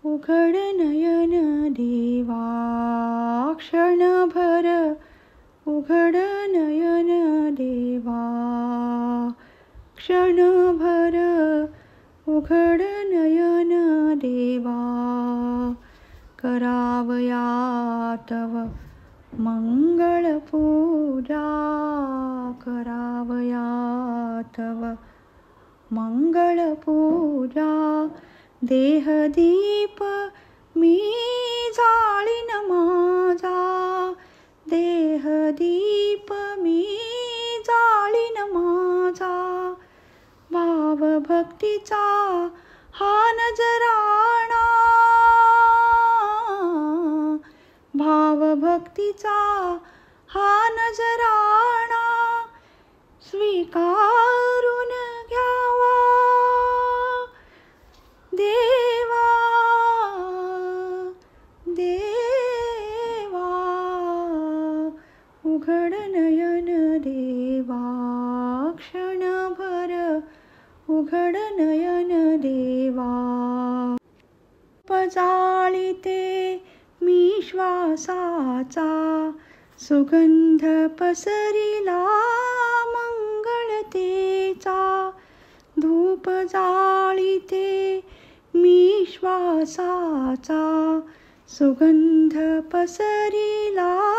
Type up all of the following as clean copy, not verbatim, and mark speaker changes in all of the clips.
Speaker 1: उघड नयन देवा क्षणभर, उघड नयन देवा क्षणभर, उघड नयन देवा. करावया तव मंगळ पूजा, करावया तव मंगळ पूजा. देहदीप मी जाळीन माझा, देहदीप मी जाळीन माझा. भावभक्तीचा हा नजराणा, भावभक्तीचा हा नजराणा. स्वीकारून घ्यावा देवा, देवा. उघड नयन देवा क्षणभर, उघड नयन देवा. पजाळीते मी श्वासाचा, सुगंध पसरिला मंगळतेचा. धूप जाळीते मी श्वासाचा, सुगंध पसरिला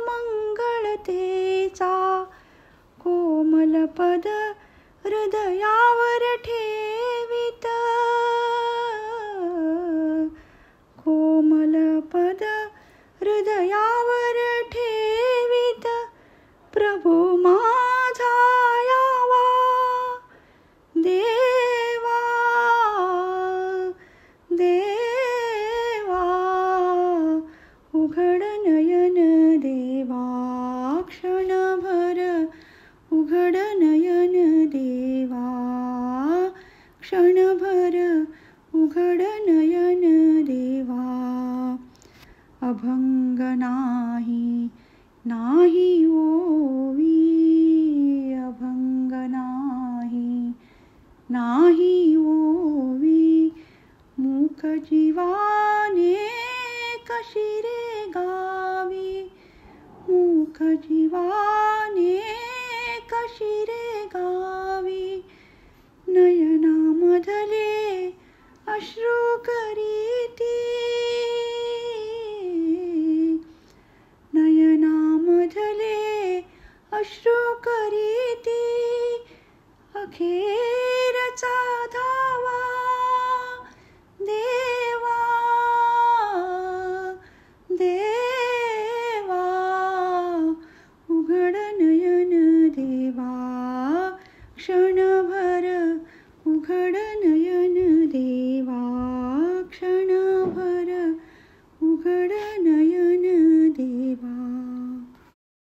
Speaker 1: मंगळतेचा. कोमल पद हृदयावर ठेवीत, कोमल पद हृदयावर ठेवीत. प्रभू माझा यावा देवा, देवा. उघड नयन देवा क्षणभर, उघड नयन देवा क्षणभर, उघड नयन देवा. अभंग नाही, नाही ओवी, अभंग नाही, नाही ओवी. मूक जीवाने कशी रे गावी, मूक जीवाने कशी रे गावी. नयनामधले अश्रू करीती, नयनामधले अश्रू करीती. अखेरचा धावा देवा, देवा. उघड नयन देवा क्षण